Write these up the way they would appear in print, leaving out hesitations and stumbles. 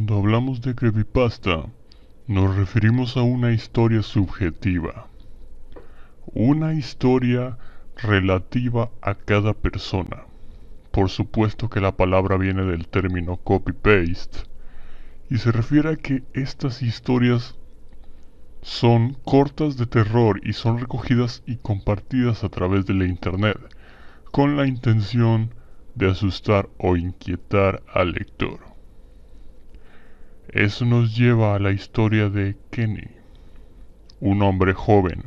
Cuando hablamos de creepypasta, nos referimos a una historia subjetiva, una historia relativa a cada persona. Por supuesto que la palabra viene del término copy-paste y se refiere a que estas historias son cortas de terror y son recogidas y compartidas a través de la internet, con la intención de asustar o inquietar al lector. Eso nos lleva a la historia de Kenny, un hombre joven,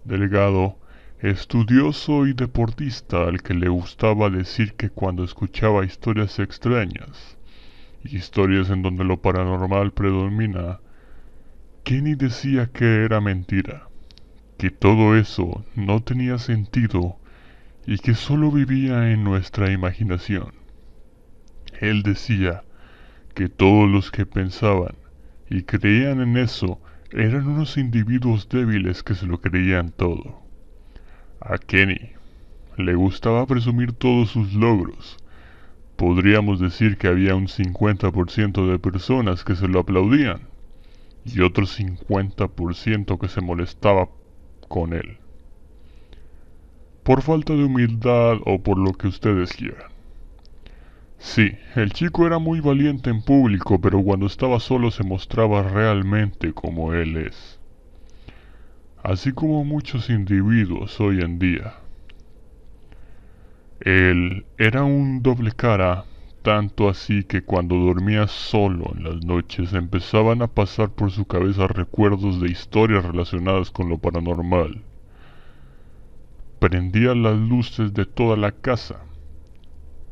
delgado, estudioso y deportista al que le gustaba decir que cuando escuchaba historias extrañas, historias en donde lo paranormal predomina, Kenny decía que era mentira, que todo eso no tenía sentido y que solo vivía en nuestra imaginación. Él decía que todos los que pensaban y creían en eso eran unos individuos débiles que se lo creían todo. A Kenny le gustaba presumir todos sus logros. Podríamos decir que había un 50% de personas que se lo aplaudían y otro 50% que se molestaba con él. Por falta de humildad o por lo que ustedes quieran. Sí, el chico era muy valiente en público, pero cuando estaba solo se mostraba realmente como él es. Así como muchos individuos hoy en día. Él era un doble cara, tanto así que cuando dormía solo en las noches empezaban a pasar por su cabeza recuerdos de historias relacionadas con lo paranormal. Prendía las luces de toda la casa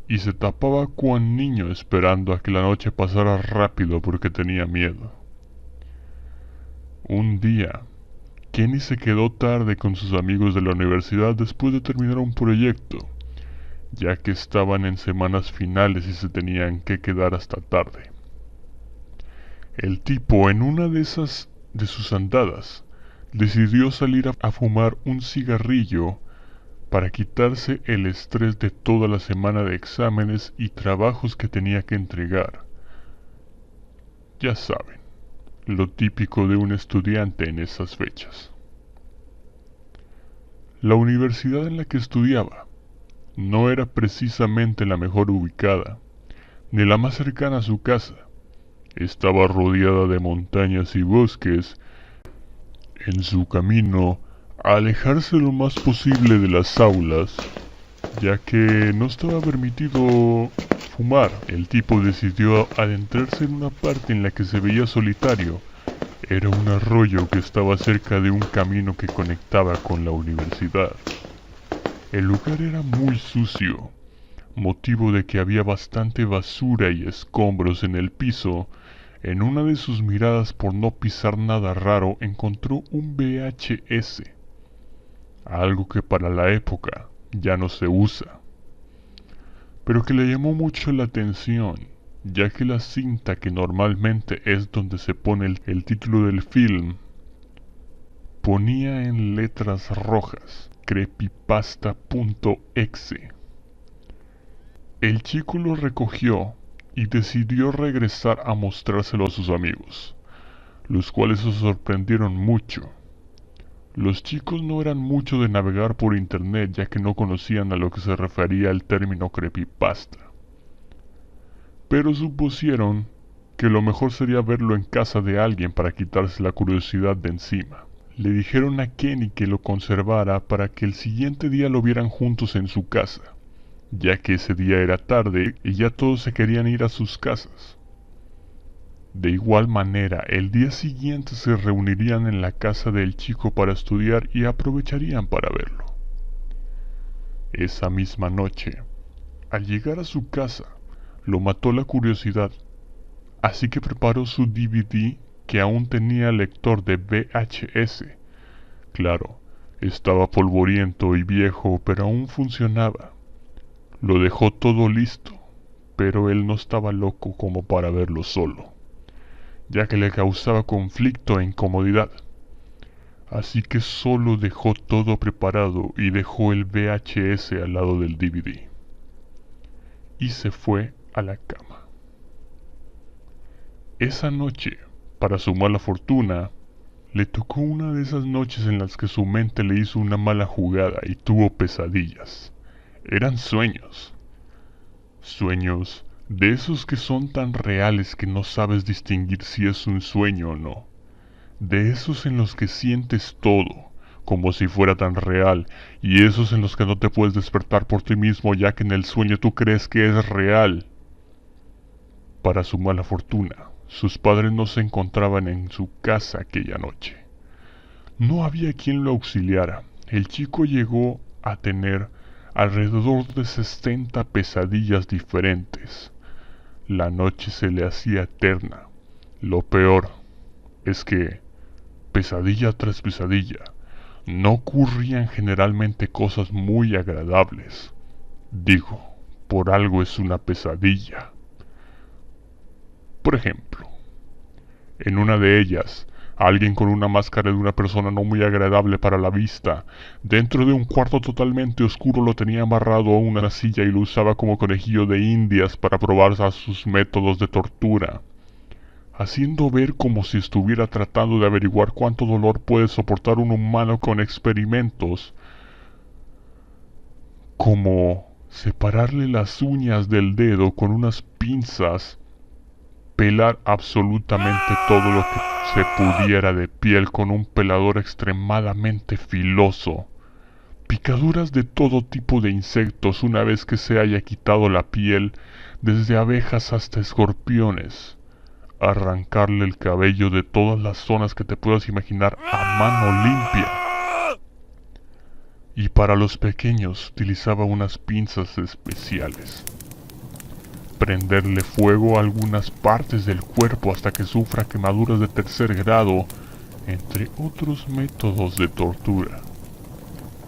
y se tapaba cuan niño esperando a que la noche pasara rápido porque tenía miedo. Un día, Kenny se quedó tarde con sus amigos de la universidad después de terminar un proyecto, ya que estaban en semanas finales y se tenían que quedar hasta tarde. El tipo, en una de sus andadas, decidió salir a fumar un cigarrillo para quitarse el estrés de toda la semana de exámenes y trabajos que tenía que entregar. Ya saben, lo típico de un estudiante en esas fechas. La universidad en la que estudiaba no era precisamente la mejor ubicada, ni la más cercana a su casa. Estaba rodeada de montañas y bosques. En su camino a alejarse lo más posible de las aulas, ya que no estaba permitido fumar, el tipo decidió adentrarse en una parte en la que se veía solitario. Era un arroyo que estaba cerca de un camino que conectaba con la universidad. El lugar era muy sucio, motivo de que había bastante basura y escombros en el piso. En una de sus miradas por no pisar nada raro encontró un VHS, algo que para la época ya no se usa, pero que le llamó mucho la atención, ya que la cinta, que normalmente es donde se pone el título del film, ponía en letras rojas creepypasta.exe. El chico lo recogió y decidió regresar a mostrárselo a sus amigos, los cuales se sorprendieron mucho. Los chicos no eran mucho de navegar por internet, ya que no conocían a lo que se refería el término creepypasta, pero supusieron que lo mejor sería verlo en casa de alguien para quitarse la curiosidad de encima. Le dijeron a Kenny que lo conservara para que el siguiente día lo vieran juntos en su casa, ya que ese día era tarde y ya todos se querían ir a sus casas. De igual manera, el día siguiente se reunirían en la casa del chico para estudiar y aprovecharían para verlo. Esa misma noche, al llegar a su casa, lo mató la curiosidad, así que preparó su DVD que aún tenía lector de VHS. Claro, estaba polvoriento y viejo, pero aún funcionaba. Lo dejó todo listo, pero él no estaba loco como para verlo solo, ya que le causaba conflicto e incomodidad. Así que solo dejó todo preparado y dejó el VHS al lado del DVD. Y se fue a la cama. Esa noche, para su mala fortuna, le tocó una de esas noches en las que su mente le hizo una mala jugada y tuvo pesadillas. Eran sueños. Sueños de esos que son tan reales que no sabes distinguir si es un sueño o no. De esos en los que sientes todo, como si fuera tan real, y esos en los que no te puedes despertar por ti mismo ya que en el sueño tú crees que es real. Para su mala fortuna, sus padres no se encontraban en su casa aquella noche. No había quien lo auxiliara. El chico llegó a tener alrededor de 60 pesadillas diferentes. La noche se le hacía eterna. Lo peor es que, pesadilla tras pesadilla, no ocurrían generalmente cosas muy agradables. Digo, por algo es una pesadilla. Por ejemplo, en una de ellas, alguien con una máscara de una persona no muy agradable para la vista, dentro de un cuarto totalmente oscuro, lo tenía amarrado a una silla y lo usaba como conejillo de indias para probar a sus métodos de tortura, haciendo ver como si estuviera tratando de averiguar cuánto dolor puede soportar un humano con experimentos como separarle las uñas del dedo con unas pinzas, pelar absolutamente todo lo que se pudiera de piel con un pelador extremadamente filoso, picaduras de todo tipo de insectos una vez que se haya quitado la piel, desde abejas hasta escorpiones, arrancarle el cabello de todas las zonas que te puedas imaginar a mano limpia. Y para los pequeños utilizaba unas pinzas especiales. Prenderle fuego a algunas partes del cuerpo hasta que sufra quemaduras de tercer grado, entre otros métodos de tortura.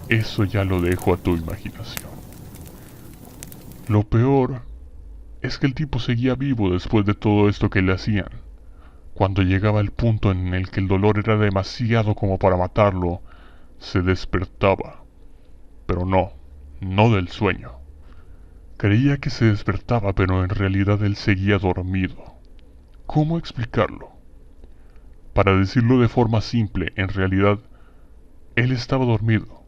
Eso ya lo dejo a tu imaginación. Lo peor es que el tipo seguía vivo después de todo esto que le hacían. Cuando llegaba el punto en el que el dolor era demasiado como para matarlo, se despertaba. Pero no del sueño. Creía que se despertaba, pero en realidad él seguía dormido. ¿Cómo explicarlo? Para decirlo de forma simple, en realidad, él estaba dormido,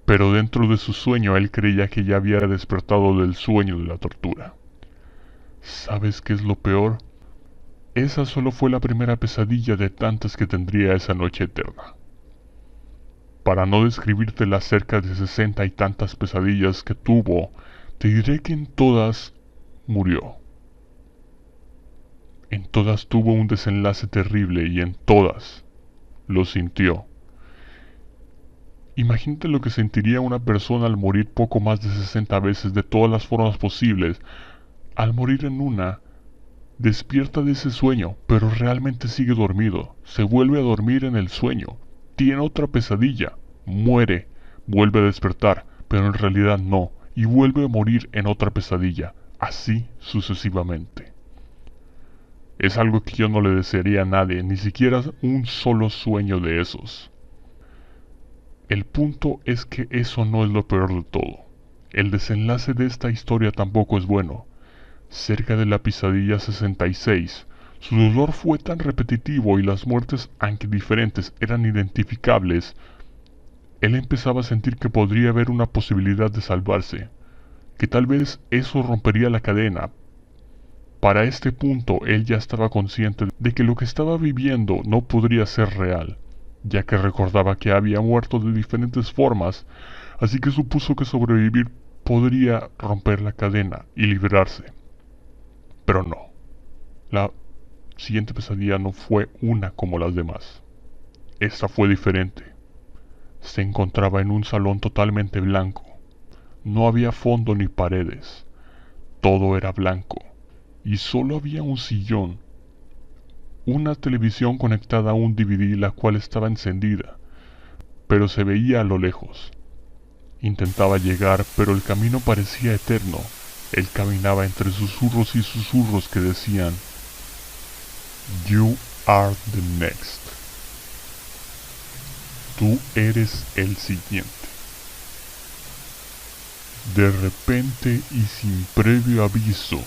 pero dentro de su sueño él creía que ya había despertado del sueño de la tortura. ¿Sabes qué es lo peor? Esa solo fue la primera pesadilla de tantas que tendría esa noche eterna. Para no describirte las cerca de 60 y tantas pesadillas que tuvo, te diré que en todas murió. En todas tuvo un desenlace terrible y en todas lo sintió. Imagínate lo que sentiría una persona al morir poco más de 60 veces de todas las formas posibles. Al morir en una, despierta de ese sueño, pero realmente sigue dormido. Se vuelve a dormir en el sueño. Tiene otra pesadilla. Muere. Vuelve a despertar, pero en realidad no. Y vuelve a morir en otra pesadilla. Así sucesivamente. Es algo que yo no le desearía a nadie, ni siquiera un solo sueño de esos. El punto es que eso no es lo peor de todo. El desenlace de esta historia tampoco es bueno. Cerca de la pesadilla 66, su dolor fue tan repetitivo y las muertes, aunque diferentes, eran identificables, él empezaba a sentir que podría haber una posibilidad de salvarse, que tal vez eso rompería la cadena. Para este punto él ya estaba consciente de que lo que estaba viviendo no podría ser real, ya que recordaba que había muerto de diferentes formas, así que supuso que sobrevivir podría romper la cadena y librarse. Pero no. La siguiente pesadilla no fue una como las demás. Esta fue diferente. Se encontraba en un salón totalmente blanco. No había fondo ni paredes. Todo era blanco. Y solo había un sillón, una televisión conectada a un DVD la cual estaba encendida, pero se veía a lo lejos. Intentaba llegar, pero el camino parecía eterno. Él caminaba entre susurros y susurros que decían: "You are the next". Tú eres el siguiente. De repente y sin previo aviso,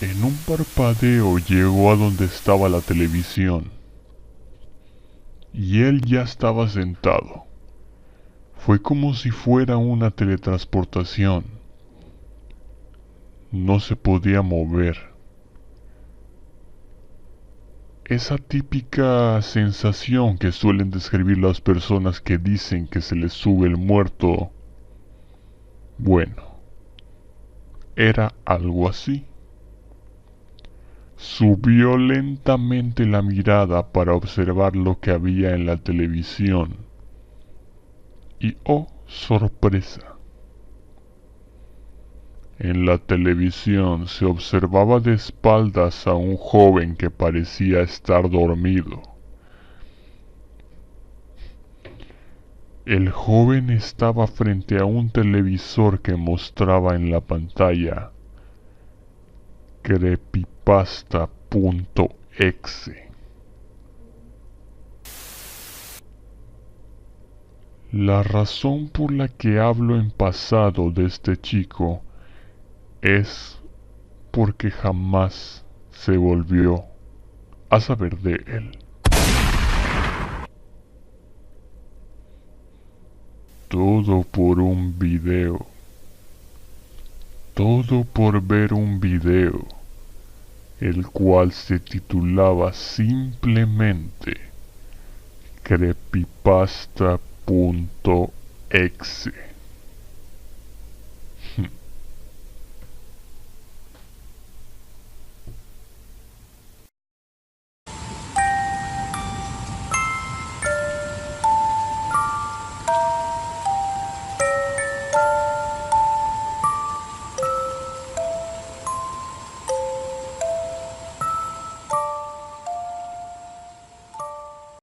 En un parpadeo llegó a donde estaba la televisión, y él ya estaba sentado. Fue como si fuera una teletransportación. No se podía mover. Esa típica sensación que suelen describir las personas que dicen que se les sube el muerto. Bueno, era algo así. Subió lentamente la mirada para observar lo que había en la televisión. Y oh, sorpresa. En la televisión se observaba de espaldas a un joven que parecía estar dormido. El joven estaba frente a un televisor que mostraba en la pantalla creepypasta.exe. La razón por la que hablo en pasado de este chico es porque jamás se volvió a saber de él. Todo por un video. Todo por ver un video, el cual se titulaba simplemente creepypasta.exe.